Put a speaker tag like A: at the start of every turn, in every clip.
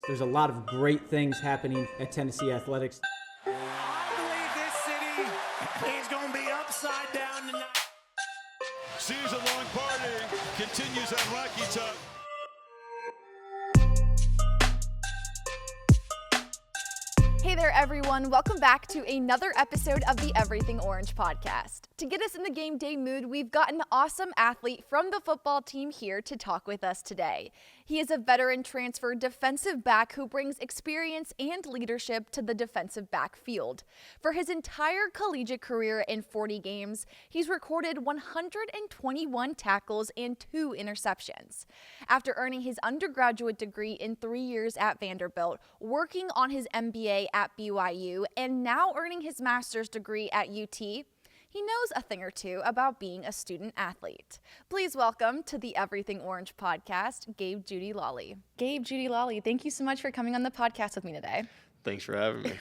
A: There's a lot of great things happening at Tennessee Athletics.
B: I believe this city is going to be upside down tonight.
C: Season-long party continues on Rocky Top.
D: Hey there, everyone. Welcome back to another episode of the Everything Orange podcast. To get us in the game day mood, we've got an awesome athlete from the football team here to talk with us today. He is a veteran transfer defensive back who brings experience and leadership to the defensive back field. For his entire collegiate career in 40 games, he's recorded 121 tackles and 2 interceptions. After earning his undergraduate degree in 3 years at Vanderbilt, working on his MBA at BYU, and now earning his master's degree at UT, he knows a thing or two about being a student athlete. Please welcome to the Everything Orange podcast, Gabe Judy Lawley. Gabe Judy Lawley, thank you so much for coming on the podcast with me today.
E: Thanks for having me.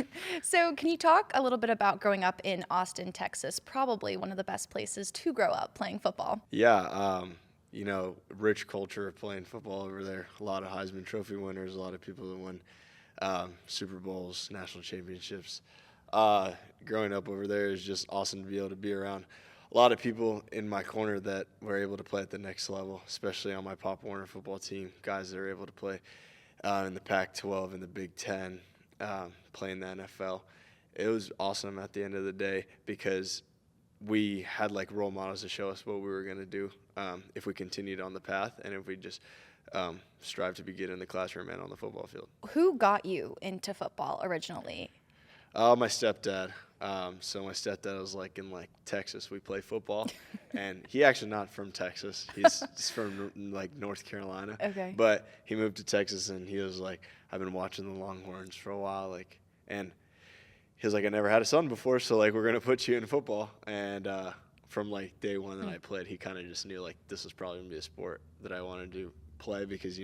D: So can you talk a little bit about growing up in Austin, Texas, probably one of the best places to grow up playing football?
E: Yeah, rich culture of playing football over there. A lot of Heisman Trophy winners, a lot of people that win Super Bowls, national championships. Growing up over there is just awesome to be able to be around a lot of people in my corner that were able to play at the next level, especially on my Pop Warner football team, guys that are able to play in the Pac-12 and the Big Ten, play in the NFL. It was awesome at the end of the day because we had like role models to show us what we were going to do if we continued on the path and if we just strive to be good in the classroom and on the football field.
D: Who got you into football originally?
E: My stepdad. So my stepdad was in Texas. We play football, and he actually not from Texas. He's from North Carolina.
D: Okay.
E: But he moved to Texas, and he was like, I've been watching the Longhorns for a while, and he was like, I never had a son before, so we're gonna put you in football. And from day one that I played, he kind of just knew this was probably gonna be a sport that I wanted to play because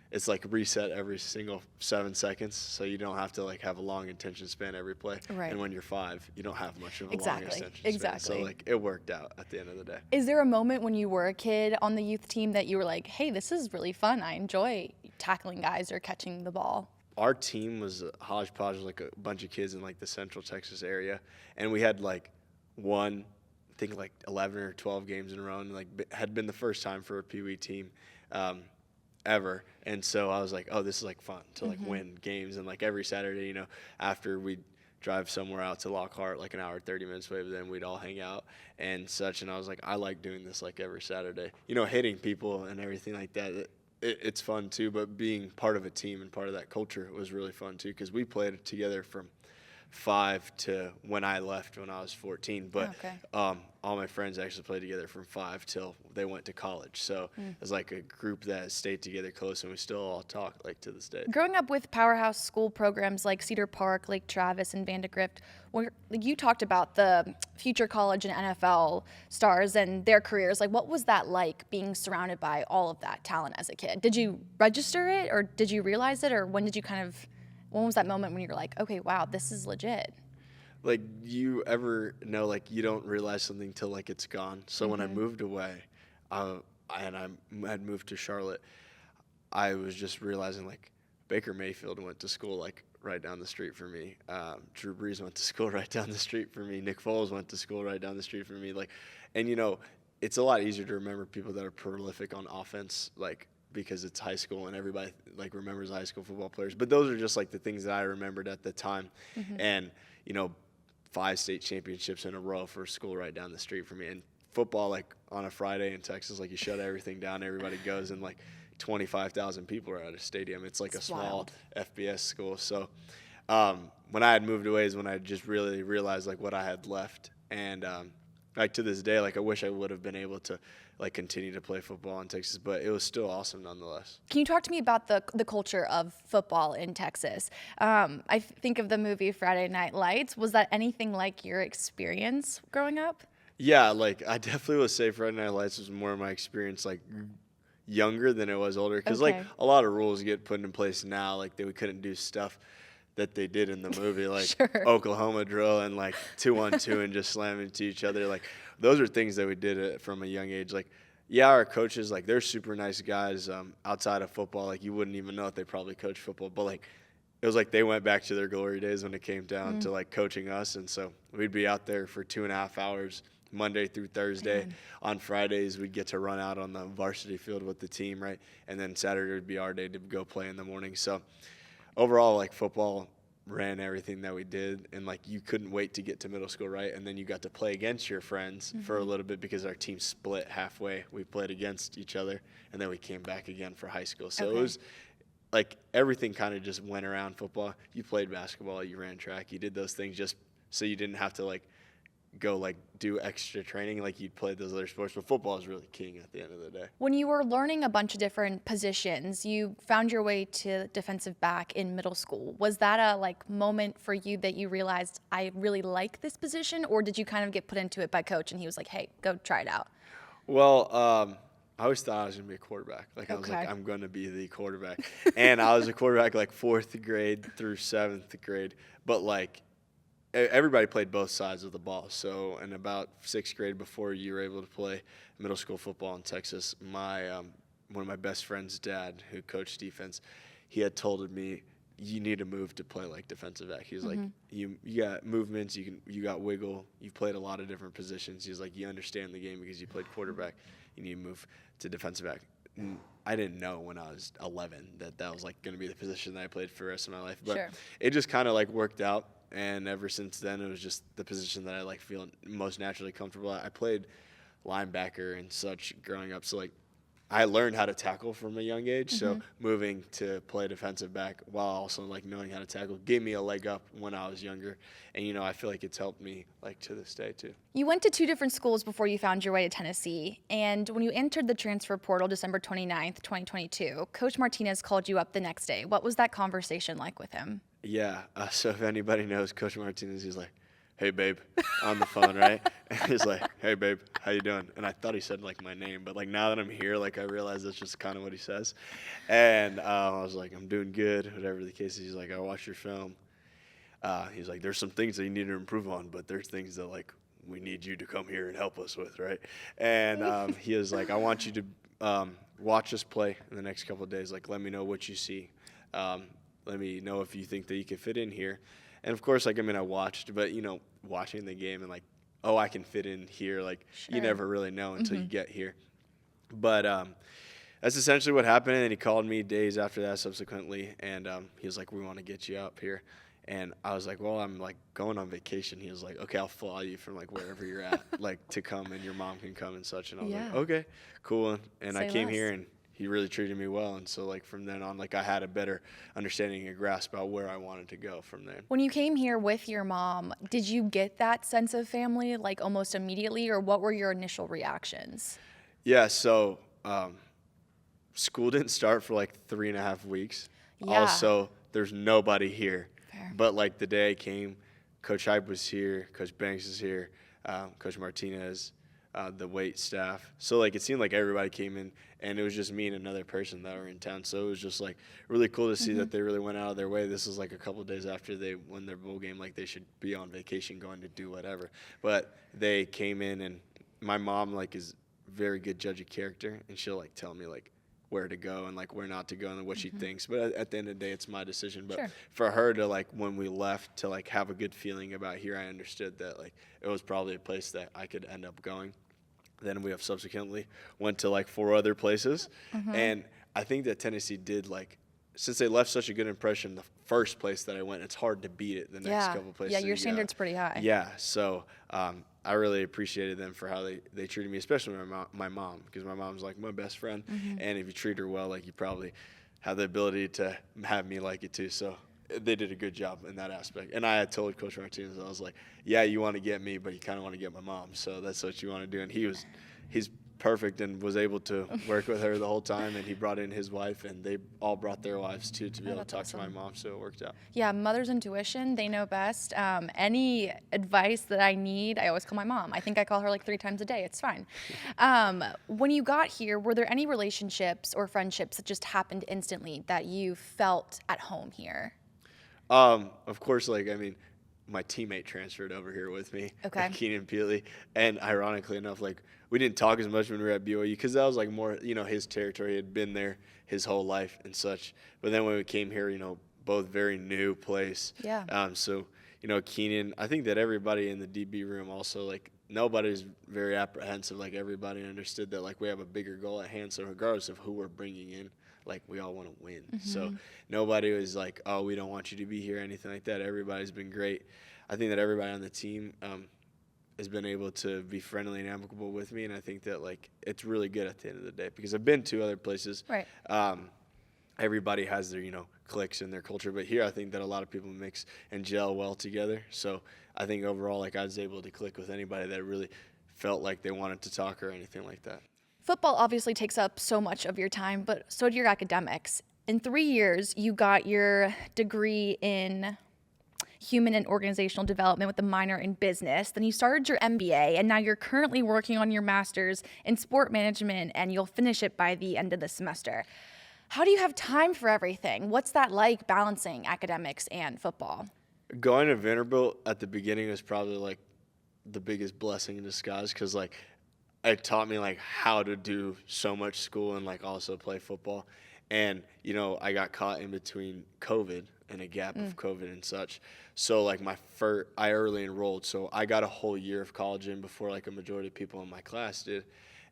E: it's reset every single 7 seconds, so you don't have to have a long attention span every play.
D: Right.
E: And when you're 5, you don't have much of a long
D: Exactly.
E: attention span.
D: Exactly.
E: So it worked out at the end of the day.
D: Is there a moment when you were a kid on the youth team that you were like, hey, this is really fun. I enjoy tackling guys or catching the ball?
E: Our team was a hodgepodge, a bunch of kids in the Central Texas area, and we had 11 or 12 games in a row, and had been the first time for a Pee Wee team. Ever. And so I was like, oh, this is fun to win games. And every Saturday, after we'd drive somewhere out to Lockhart, an hour, 30 minutes away, but then we'd all hang out and such. And I was like, I like doing this every Saturday. Hitting people and everything like that, it's fun too. But being part of a team and part of that culture was really fun too, because we played together from 5 to when I left when I was 14. But all my friends actually played together from 5 till they went to college. So it was a group that stayed together close, and we still all talk to this day.
D: Growing up with powerhouse school programs like Cedar Park, Lake Travis, and Vandegrift, where you talked about the future college and NFL stars and their careers. What was that like being surrounded by all of that talent as a kid? Did you register it, or did you realize it, or when was that moment when you were like, okay, wow, this is legit?
E: You ever know, you don't realize something till it's gone. So when I moved away, and I had moved to Charlotte, I was just realizing Baker Mayfield went to school right down the street from me. Drew Brees went to school right down the street from me. Nick Foles went to school right down the street from me. And it's a lot easier to remember people that are prolific on offense, because it's high school and everybody remembers high school football players. But those are just the things that I remembered at the time. And 5 state championships in a row for a school right down the street from me. And football on a Friday in Texas, you shut everything down, everybody goes, and 25,000 people are at a stadium. It's a small
D: wild.
E: FBS school. So when I had moved away is when I just really realized what I had left. And to this day, I wish I would have been able to continue to play football in Texas, but it was still awesome nonetheless.
D: Can you talk to me about the culture of football in Texas? I think of the movie Friday Night Lights. Was that anything like your experience growing up?
E: Yeah, I definitely would say Friday Night Lights was more of my experience younger than it was older, because
D: Okay.
E: a lot of rules get put in place now, that we couldn't do stuff that they did in the movie,
D: Sure.
E: Oklahoma drill and 2-on-2 and just slamming into each other. Those are things that we did from a young age. Yeah, our coaches, like, they're super nice guys. Outside of football, like, you wouldn't even know if they probably coach football. But, like, it was like they went back to their glory days when it came down to, like, coaching us. And so we'd be out there for 2.5 hours Monday through Thursday.
D: Man.
E: On Fridays, we'd get to run out on the varsity field with the team, right? And then Saturday would be our day to go play in the morning. So overall, like, football ran everything that we did, and like you couldn't wait to get to middle school, right? And then you got to play against your friends for a little bit because our team split halfway. We played against each other, and then we came back again for high school. So it was like everything kind of just went around football. You played basketball, you ran track, you did those things just so you didn't have to like go like do extra training like you'd played those other sports. But football is really king at the end of the day.
D: When you were learning a bunch of different positions, you found your way to defensive back in middle school. Was that a like moment for you that you realized I really like this position, or did you kind of get put into it by coach and he was like, hey, go try it out?
E: Well, I always thought I was going to be a quarterback. Like, I was like, I'm going to be the quarterback. And I was a quarterback like 4th grade through 7th grade. But, like, everybody played both sides of the ball. So in about 6th grade, before you were able to play middle school football in Texas, my one of my best friend's dad, who coached defense, he had told me, you need to move to play like defensive back. He was like, you got movements, you got wiggle, you've played a lot of different positions. He's like, you understand the game because you played quarterback. You need to move to defensive back. And I didn't know when I was 11 that was like going to be the position that I played for the rest of my life. But it just kind of like worked out. And ever since then, it was just the position that I like feel most naturally comfortable at. I played linebacker and such growing up. So like I learned how to tackle from a young age. So moving to play defensive back while also like knowing how to tackle gave me a leg up when I was younger. And, you know, I feel like it's helped me like to this day too.
D: You went to 2 different schools before you found your way to Tennessee. And when you entered the transfer portal December 29th, 2022, Coach Martinez called you up the next day. What was that conversation like with him?
E: Yeah. So if anybody knows Coach Martinez, he's like, hey, babe, on the phone, right? And he's like, hey, babe, how you doing? And I thought he said, like, my name. But, like, now that I'm here, like, I realize that's just kind of what he says. And I was like, I'm doing good, whatever the case is. He's like, I watched your film. He's like, there's some things that you need to improve on, but there's things that, like, we need you to come here and help us with, right? And he was like, I want you to watch us play in the next couple of days. Like, let me know what you see. Let me know if you think that you can fit in here. And, of course, like, I mean, I watched, but, you know, watching the game and, like, oh, I can fit in here. Like, you never really know until you get here. But that's essentially what happened. And he called me days after that subsequently. And he was like, we want to get you up here. And I was like, well, I'm, like, going on vacation. He was like, okay, I'll fly you from, like, wherever you're at, like, to come. And your mom can come and such. And I was like, okay, cool. And I came here and he really treated me well. And so, like, from then on, like, I had a better understanding and grasp about where I wanted to go from there.
D: When you came here with your mom, did you get that sense of family, like, almost immediately? Or what were your initial reactions?
E: Yeah, so school didn't start for, like, 3.5 weeks.
D: Yeah.
E: Also, there's nobody here.
D: Fair.
E: But, like, the day I came, Coach Hype was here, Coach Banks is here, Coach Martinez, the wait staff. So, like, it seemed like everybody came in, and it was just me and another person that were in town. So it was just, like, really cool to see that they really went out of their way. This was, like, a couple of days after they won their bowl game. Like, they should be on vacation going to do whatever. But they came in, and my mom, like, is a very good judge of character, and she'll, like, tell me, like, where to go and, like, where not to go and what she thinks. But at the end of the day, it's my decision. But for her to, like, when we left, to, like, have a good feeling about here, I understood that, like, it was probably a place that I could end up going. Then we have subsequently went to, like, 4 other places. And I think that Tennessee did, like, since they left such a good impression the first place that I went, it's hard to beat it the next couple places.
D: Yeah, your standard's pretty high.
E: Yeah, so I really appreciated them for how they treated me, especially my mom, because my mom's, like, my best friend. And if you treat her well, like, you probably have the ability to have me like it too. So they did a good job in that aspect. And I had told Coach Martinez, I was like, yeah, you want to get me, but you kind of want to get my mom. So that's what you want to do. And he's perfect and was able to work with her the whole time. And he brought in his wife, and they all brought their wives too to be able to talk to my mom. So it worked out.
D: Yeah, mother's intuition, they know best. Any advice that I need, I always call my mom. I think I call her like 3 times a day. It's fine. When you got here, were there any relationships or friendships that just happened instantly that you felt at home here?
E: Of course, like, I mean, my teammate transferred over here with me,
D: Okay.
E: Keenan Peely. And ironically enough, like, we didn't talk as much when we were at BYU because that was like more, you know, his territory. He had been there his whole life and such. But then when we came here, you know, both very new place.
D: Yeah.
E: So, you know, Keenan, I think that everybody in the DB room also, like, nobody's very apprehensive. Like, everybody understood that, like, we have a bigger goal at hand. So regardless of who we're bringing in, like, we all want to win. So nobody was like, oh, we don't want you to be here, anything like that. Everybody's been great. I think that everybody on the team has been able to be friendly and amicable with me, and I think that, like, it's really good at the end of the day because I've been to other places.
D: Right.
E: Everybody has their, you know, cliques and their culture, but here I think that a lot of people mix and gel well together. So I think overall, like, I was able to click with anybody that really felt like they wanted to talk or anything like that.
D: Football obviously takes up so much of your time, but so do your academics. In 3 years, you got your degree in human and organizational development with a minor in business. Then you started your MBA, and now you're currently working on your master's in sport management, and you'll finish it by the end of the semester. How do you have time for everything? What's that like, balancing academics and football?
E: Going to Vanderbilt at the beginning was probably, like, the biggest blessing in disguise because, like, it taught me, like, how to do so much school and, like, also play football. And, you know, I got caught in between COVID and a gap of COVID and such. So, like, I early enrolled. So I got a whole year of college in before, like, a majority of people in my class did.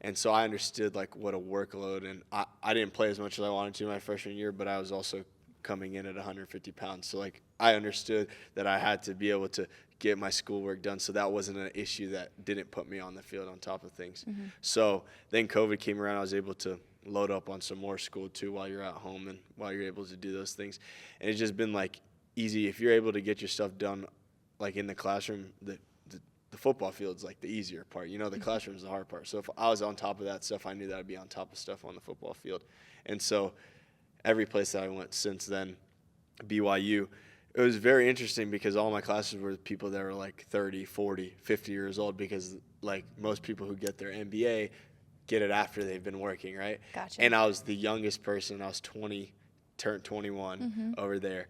E: And so I understood, like, what a workload. And I didn't play as much as I wanted to my freshman year, but I was also coming in at 150 pounds. So, like, I understood that I had to be able to get my schoolwork done. So that wasn't an issue that didn't put me on the field on top of things. So then COVID came around. I was able to load up on some more school too while you're at home and while you're able to do those things. And it's just been, like, easy. If you're able to get your stuff done, like, in the classroom, the football field's, like, the easier part. You know, the classroom's the hard part. So if I was on top of that stuff, I knew that I'd be on top of stuff on the football field. And so every place that I went since then, BYU, it was very interesting because all my classes were people that were, like, 30, 40, 50 years old because, like, most people who get their MBA get it after they've been working, right?
D: Gotcha.
E: And I was the youngest person. I was 20, turned 21 over there.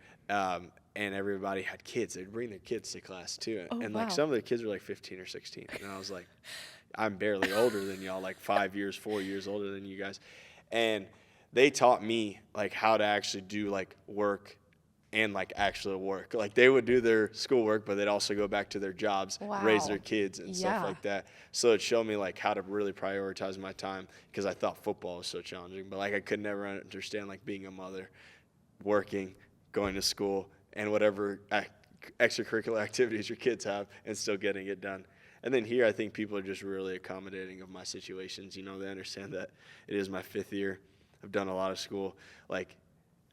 E: And everybody had kids. They'd bring their kids to class too.
D: Oh,
E: and,
D: wow.
E: like, some of the kids were, like, 15 or 16. And I was like, I'm barely older than y'all, like 4 years older than you guys. And they taught me, like, how to actually do, like, work and, like, actual work. Like, they would do their schoolwork, but they'd also go back to their jobs, raise
D: Wow.
E: their kids and
D: Yeah.
E: stuff like that. So it showed me, like, how to really prioritize my time because I thought football was so challenging. But, like, I could never understand, like, being a mother, working, going to school, and whatever extracurricular activities your kids have and still getting it done. And then here, I think people are just really accommodating of my situations. You know, they understand that it is my 5th year. I've done a lot of school. Like,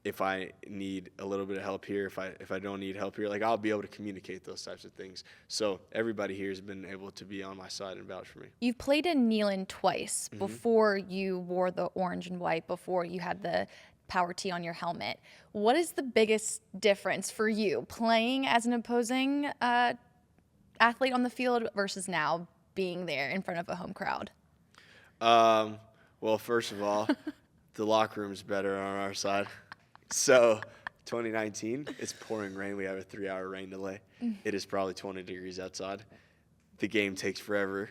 E: if I need a little bit of help here, if I don't need help here, like, I'll be able to communicate those types of things. So everybody here has been able to be on my side and vouch for me.
D: You've played in Neyland twice before you wore the orange and white, before you had the Power T on your helmet. What is the biggest difference for you playing as an opposing athlete on the field versus now being there in front of a home crowd?
E: Well, first of all, the locker room's better on our side. So 2019, it's pouring rain. We have a 3-hour rain delay. It is probably 20 degrees outside. The game takes forever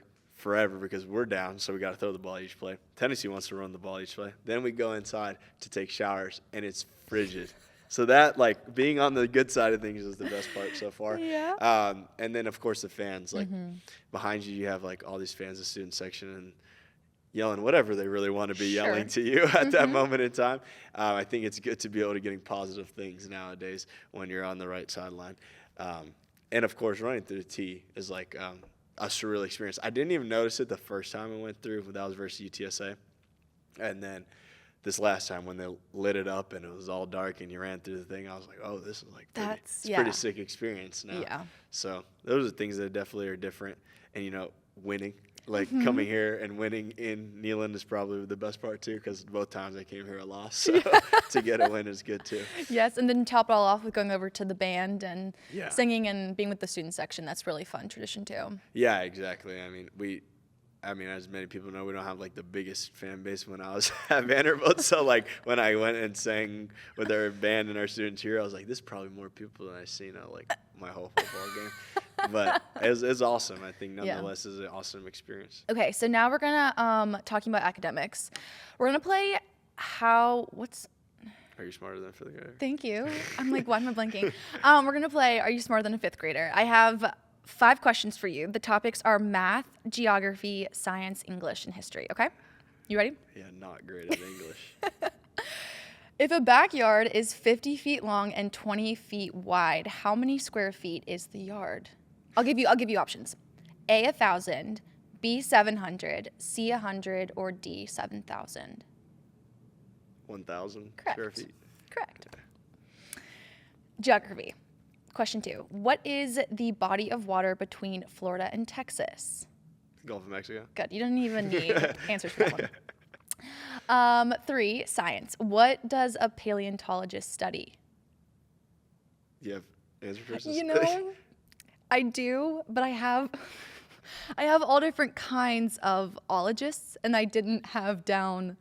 E: because we're down, so we got to throw the ball each play. Tennessee wants to run the ball each play. Then we go inside to take showers, and it's frigid. So that, like, being on the good side of things is the best part so far.
D: Yeah.
E: And then, of course, the fans. Like, behind you have, like, all these fans, the student section, and yelling whatever they really want to be yelling to you at that moment in time. I think it's good to be able to getting positive things nowadays when you're on the right sideline. And, of course, running through the tee is, like, a surreal experience. I didn't even notice it the first time I went through. That was versus UTSA. And then this last time when they lit it up and it was all dark and you ran through the thing, I was like, oh, this is, like, pretty sick experience now.
D: Yeah.
E: So those are things that definitely are different. And, you know, winning. Like, coming here and winning in Neyland is probably the best part, too, because both times I came here I lost. So to get a win is good, too.
D: Yes, and then top it all off with going over to the band and
E: Yeah.
D: singing and being with the student section. That's really fun tradition, too.
E: Yeah, exactly. I mean, I mean, as many people know, we don't have like the biggest fan base when I was at Vanderbilt. So like when I went and sang with our band and our student cheer, I was like, this is probably more people than I've seen at like my whole football game. But it was awesome. I think nonetheless is an awesome experience.
D: Okay, so now we're gonna talking about academics. We're gonna play
E: Are you smarter than a fifth grader?
D: Thank you. I'm like, why am I blanking? We're gonna play Are You Smarter Than a Fifth Grader? I have 5 questions for you. The topics are math, geography, science, English, and history. Okay? You ready?
E: Yeah, not great at English.
D: If a backyard is 50 feet long and 20 feet wide, how many square feet is the yard? I'll give you options. A, 1,000, B, 700, C, 100, or D, 7,000.
E: 1,000
D: Correct.
E: square feet.
D: Correct. Geography. Question 2. What is the body of water between Florida and Texas?
E: Gulf of Mexico.
D: Good. You don't even need answers for that one. 3. Science. What does a paleontologist study?
E: You have answer first?
D: You know, I do, but I have all different kinds of ologists, and I didn't have down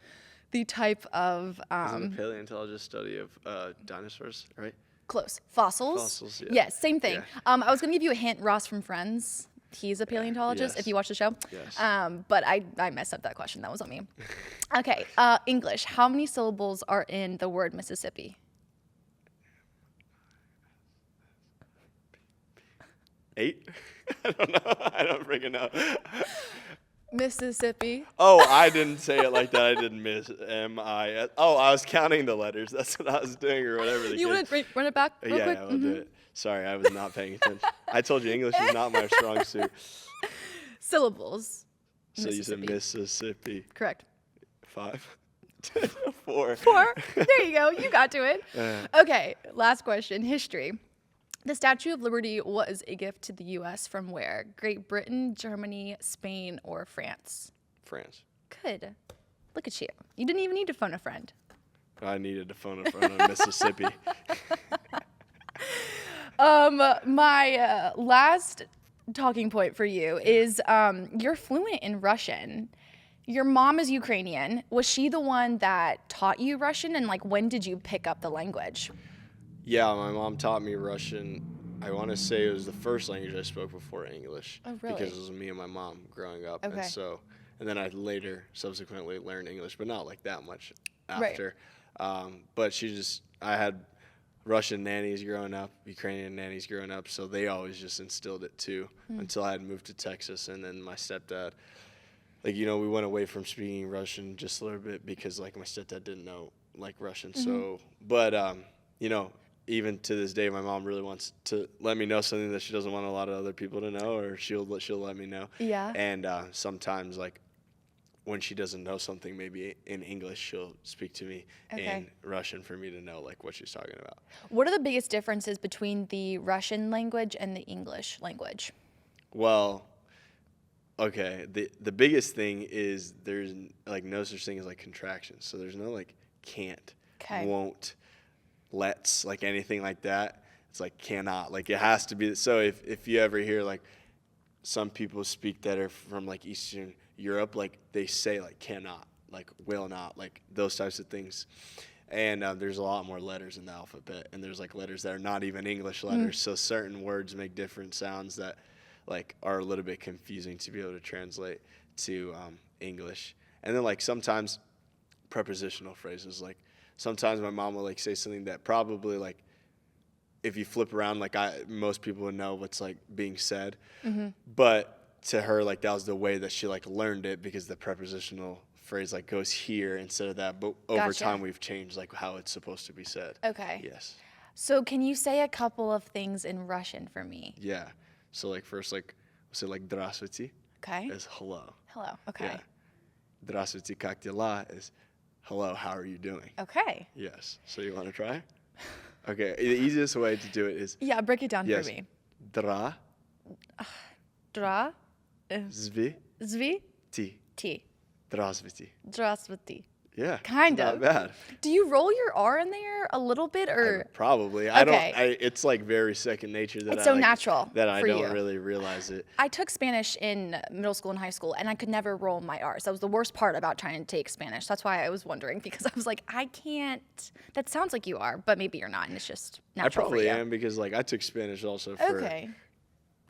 D: the type of
E: Isn't a paleontologist study of dinosaurs, right?
D: close fossils.
E: Fossils, yeah.
D: Yes, same thing.
E: Yeah.
D: I was gonna give you a hint. Ross from Friends, he's a paleontologist.
E: Yes.
D: If you watch the show.
E: Yes.
D: But I messed up that question. That was on me. Okay. English. How many syllables are in the word Mississippi?
E: 8? I don't know. I don't freaking know.
D: Mississippi.
E: Oh, I didn't say it like that. I didn't miss M-I-S. Oh, I was counting the letters. That's what I was doing or whatever.
D: You want to run it back real
E: Yeah,
D: quick?
E: I will do it. Sorry, I was not paying attention. I told you English is not my strong suit.
D: Syllables.
E: So you said Mississippi.
D: Correct.
E: 5? 4.
D: 4. There you go. You got to it. Okay. Last question. History. The Statue of Liberty was a gift to the U.S. from where? Great Britain, Germany, Spain, or France?
E: France.
D: Good. Look at you. You didn't even need to phone a friend.
E: I needed to phone a friend on Mississippi.
D: My last talking point for you is you're fluent in Russian. Your mom is Ukrainian. Was she the one that taught you Russian? And like, when did you pick up the language?
E: Yeah, my mom taught me Russian. I want to say it was the first language I spoke before English.
D: Oh, really?
E: Because it was me and my mom growing up.
D: Okay.
E: And then I subsequently learned English, but not like that much after. Right. But I had Russian nannies growing up, Ukrainian nannies growing up, so they always just instilled it too until I had moved to Texas. And then my stepdad, we went away from speaking Russian just a little bit because like my stepdad didn't know like Russian. So, but, even to this day, my mom really wants to let me know something that she doesn't want a lot of other people to know, or she'll let me know.
D: Yeah.
E: And sometimes, like, when she doesn't know something, maybe in English, she'll speak to me in Russian for me to know, like, what she's talking about.
D: What are the biggest differences between the Russian language and the English language?
E: Well, okay, the biggest thing is there's, like, no such thing as, like, contractions. So there's no, like, can't, won't, let's, like anything like that. It's like cannot, like it has to be. So if you ever hear like some people speak that are from like Eastern Europe, like they say like cannot, like will not, like those types of things. And there's a lot more letters in the alphabet, and there's like letters that are not even English letters. So certain words make different sounds that like are a little bit confusing to be able to translate to English. And then like sometimes prepositional phrases, like sometimes my mom will like say something that probably like if you flip around, like most people would know what's like being said, but to her like that was the way that she like learned it because the prepositional phrase like goes here instead of that. But over time we've changed like how it's supposed to be said.
D: Okay.
E: Yes.
D: So can you say a couple of things in Russian for me?
E: Yeah. So like first like we'll say like здравствуйте.
D: Okay.
E: Is hello.
D: Hello. Okay.
E: Yeah. Здравствуйте, как дела? Is hello, how are you doing?
D: Okay.
E: Yes. So you want to try? Okay. The easiest way to do it is
D: break it down for me.
E: Dra.
D: Dra.
E: Zvi.
D: Zvi.
E: Ti.
D: Ti.
E: Здравствуйте.
D: Здравствуйте.
E: Yeah.
D: Kind
E: not
D: of.
E: bad.
D: Do you roll your R in there a little bit, or
E: Probably.
D: Okay.
E: It's like very second nature that
D: It's so
E: like,
D: natural
E: that I
D: for
E: don't
D: you.
E: really realize it.
D: I took Spanish in middle school and high school, and I could never roll my R's. That was the worst part about trying to take Spanish. That's why I was wondering, because I was like, I can't. That sounds like you are, but maybe you're not, and it's just
E: I
D: natural
E: probably
D: for you.
E: am because like I took Spanish also for
D: Okay.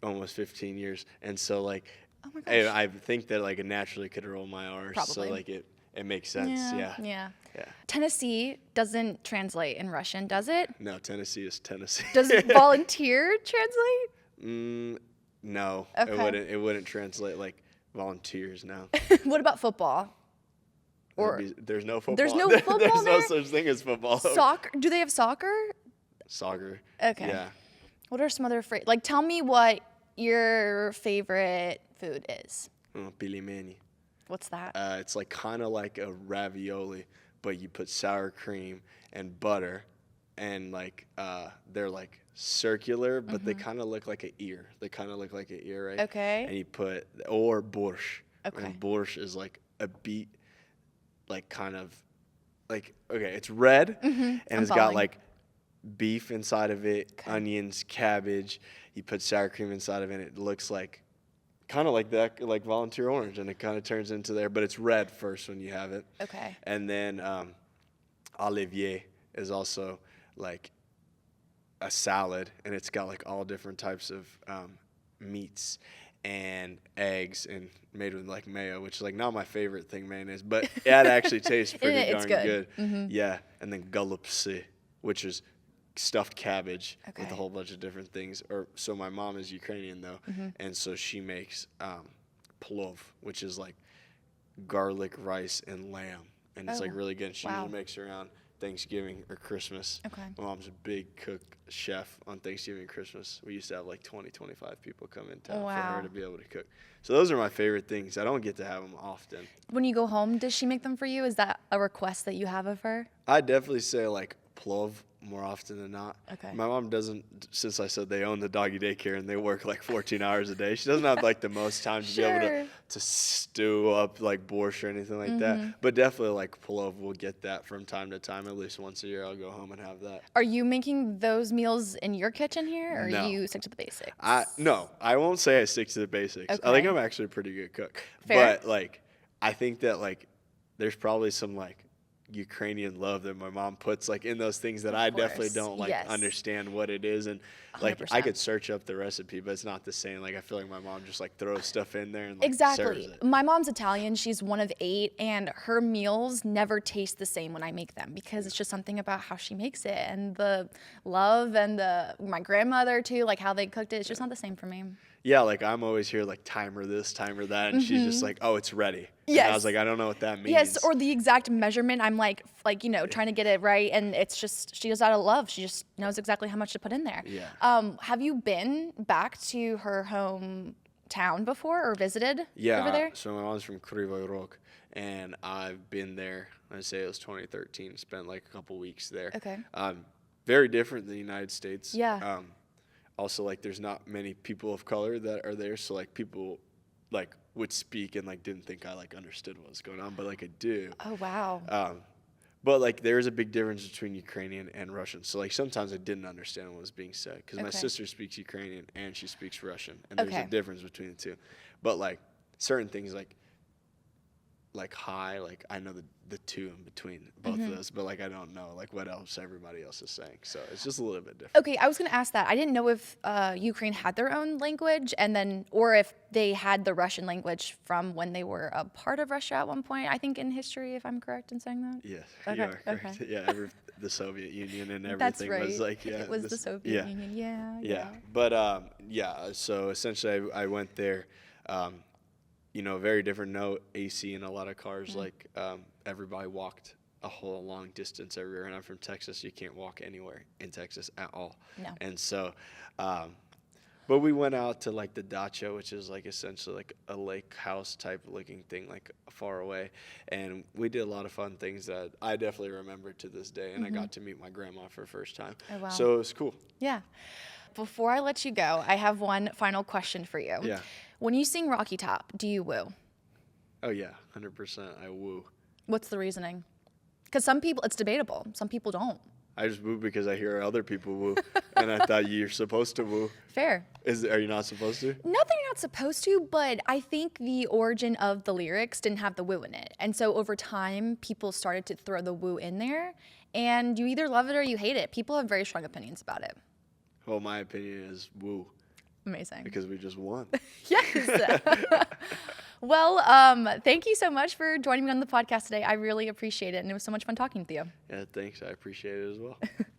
E: almost 15 years, and so like
D: Oh my gosh.
E: I think that like it naturally could roll my R's, so
D: Probably.
E: like it makes sense. Yeah.
D: Yeah.
E: Yeah.
D: Tennessee doesn't translate in Russian, does it?
E: No, Tennessee is Tennessee.
D: Does volunteer translate?
E: No,
D: Okay.
E: it wouldn't translate like volunteers now.
D: What about football? Or
E: There's no football.
D: There's no football
E: There's
D: there?
E: no such thing as football.
D: soccer? Do they have soccer?
E: Soccer.
D: Okay.
E: Yeah.
D: What are some other like? Tell me what your favorite food is.
E: Pilimeni.
D: What's that?
E: It's like kind of like a ravioli, but you put sour cream and butter, and like they're like circular, but they kind of look like an ear. They kind of look like an ear, right?
D: Mm-hmm. Okay.
E: And you put or borscht.
D: Okay.
E: And borscht is like a beet, like kind of like okay, it's red, and
D: Mm-hmm. I'm
E: it's got
D: following.
E: like beef inside of it, onions, cabbage. You put sour cream inside of it. And it looks like kind of like that, like volunteer orange, and it kind of turns into there, but it's red first when you have it.
D: Okay.
E: And then Olivier is also like a salad, and it's got like all different types of meats and eggs, and made with like mayo, which is like not my favorite thing, mayonnaise, but it actually tastes pretty
D: It's
E: darn
D: good.
E: good. Yeah, and then galupsi, which is stuffed cabbage with
D: Okay.
E: a whole bunch of different things. Or so my mom is Ukrainian though,
D: Mm-hmm.
E: and so she makes plov, which is like garlic, rice, and lamb, and it's like
D: Oh,
E: really good. She
D: wow.
E: usually makes it around Thanksgiving or Christmas.
D: Okay.
E: My mom's a big cook, chef on Thanksgiving and Christmas. We used to have like 20, 25 people come in town for
D: Wow.
E: her to be able to cook. So those are my favorite things. I don't get to have them often.
D: When you go home, does she make them for you? Is that a request that you have of her?
E: I definitely say like plov more often than not.
D: Okay.
E: My mom doesn't, since I said they own the doggy daycare and they work like 14 hours a day, she doesn't have like the most time to be able
D: Sure.
E: to stew up like borscht or anything like that. But definitely like plov, we'll get that from time to time. At least once a year I'll go home and have that.
D: Are you making those meals in your kitchen here, or
E: No.
D: you stick to the basics?
E: No, I won't say I stick to the basics. I think
D: Okay.
E: I'm actually a pretty good cook.
D: Fair.
E: But like, I think that like, there's probably some like Ukrainian love that my mom puts like in those things that I definitely
D: course,
E: don't like
D: yes.
E: understand what it is, and like
D: 100%.
E: I could search up the recipe, but it's not the same. Like I feel like my mom just like throws stuff in there and like
D: Exactly.
E: serves it.
D: My mom's Italian. She's one of 8, and her meals never taste the same when I make them because it's just something about how she makes it and the love and my grandmother too, like how they cooked it. It's just not the same for me.
E: Yeah, like I'm always here like timer this, timer that, and she's just like, oh, it's ready. And I
D: Yes.
E: was like, I don't know what that means.
D: Yes, or the exact measurement. I'm like trying to get it right, and it's just she does out of love. She just knows exactly how much to put in there.
E: Yeah.
D: Have you been back to her hometown before or visited
E: Yeah,
D: over there?
E: so my mom's from Kryvyi Rog, and I've been there. I'd say it was 2013. Spent like a couple weeks there.
D: Okay.
E: Very different than the United States.
D: Yeah.
E: Also, like, there's not many people of color that are there, so like people, like, would speak and like didn't think I like understood what was going on, but like I do.
D: Oh wow.
E: But like there is a big difference between Ukrainian and Russian. So like sometimes I didn't understand what was being said because my
D: Okay.
E: sister speaks Ukrainian and she speaks Russian, and there's
D: Okay.
E: a difference between the two. But like certain things like hi, like I know the two in between both
D: Mm-hmm.
E: of those, but like I don't know like what else everybody else is saying. So it's just a little bit different.
D: Okay, I was gonna ask that. I didn't know if Ukraine had their own language, and then, or if they had the Russian language from when they were a part of Russia at one point. I think in history, if I'm correct in saying that.
E: Yes,
D: Okay,
E: you are correct.
D: okay.
E: Yeah, the Soviet Union and everything
D: That's right.
E: was like
D: it was the Soviet
E: yeah.
D: Union. Yeah.
E: Yeah, but so essentially I went there, very different note, AC in a lot of cars, like everybody walked a whole long distance everywhere, and I'm from Texas, you can't walk anywhere in Texas at all.
D: No.
E: And so, but we went out to like the dacha, which is like essentially like a lake house type looking thing, like far away, and we did a lot of fun things that I definitely remember to this day, and I got to meet my grandma for the first time.
D: Oh, wow.
E: So it was cool.
D: Yeah. Before I let you go, I have one final question for you.
E: Yeah.
D: When you sing Rocky Top, do you woo?
E: Oh yeah, 100%. I woo.
D: What's the reasoning? Because some people, it's debatable. Some people don't.
E: I just woo because I hear other people woo, and I thought you're supposed to woo.
D: Fair.
E: Are you not supposed to?
D: Not that you're not supposed to, but I think the origin of the lyrics didn't have the woo in it. And so over time, people started to throw the woo in there, and you either love it or you hate it. People have very strong opinions about it.
E: Well, my opinion is woo.
D: Amazing.
E: Because we just won.
D: Yes. Well, thank you so much for joining me on the podcast today. I really appreciate it, and it was so much fun talking with you.
E: Yeah, thanks. I appreciate it as well.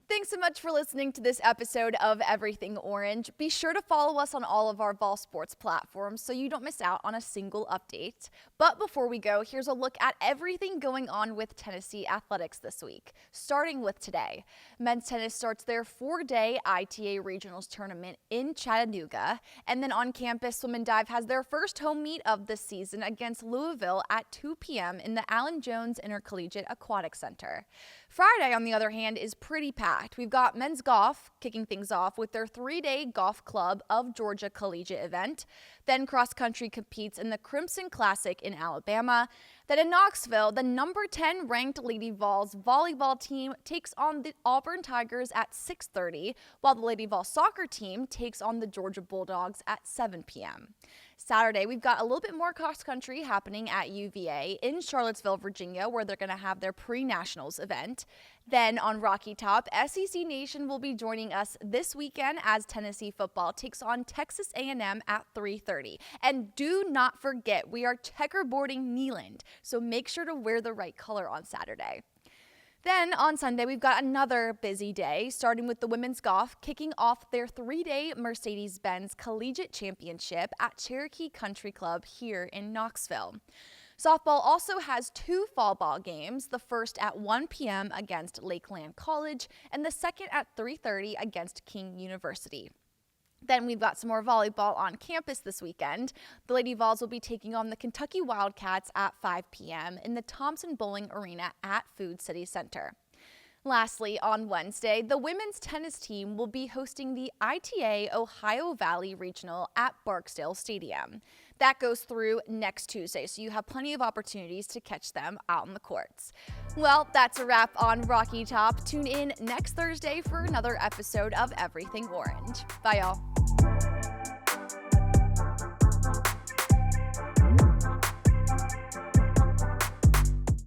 D: Thanks so much for listening to this episode of Everything Orange. Be sure to follow us on all of our Vol Sports platforms so you don't miss out on a single update. But before we go, here's a look at everything going on with Tennessee athletics this week, starting with today. Men's tennis starts their 4-day ITA Regionals tournament in Chattanooga. And then on campus, Swim and Dive has their first home meet of the season against Louisville at 2 p.m. in the Allen Jones Intercollegiate Aquatic Center. Friday, on the other hand, is pretty packed. We've got men's golf kicking things off with their 3-day Golf Club of Georgia Collegiate event. Then cross country competes in the Crimson Classic in Alabama. Then in Knoxville, the number 10 ranked Lady Vols volleyball team takes on the Auburn Tigers at 6:30, while the Lady Vols soccer team takes on the Georgia Bulldogs at 7 p.m. Saturday, we've got a little bit more cross country happening at UVA in Charlottesville, Virginia, where they're going to have their pre-nationals event. Then on Rocky Top, SEC Nation will be joining us this weekend as Tennessee football takes on Texas A&M at 3:30. And do not forget, we are checkerboarding Neyland, so make sure to wear the right color on Saturday. Then on Sunday, we've got another busy day, starting with the women's golf, kicking off their 3-day Mercedes-Benz Collegiate Championship at Cherokee Country Club here in Knoxville. Softball also has 2 fall ball games, the first at 1 p.m. against Lakeland College and the second at 3:30 against King University. Then we've got some more volleyball on campus this weekend. The Lady Vols will be taking on the Kentucky Wildcats at 5 p.m. in the Thompson Bowling Arena at Food City Center. Lastly, on Wednesday, the women's tennis team will be hosting the ITA Ohio Valley Regional at Barksdale Stadium. That goes through next Tuesday, so you have plenty of opportunities to catch them out on the courts. Well, that's a wrap on Rocky Top. Tune in next Thursday for another episode of Everything Orange. Bye, y'all.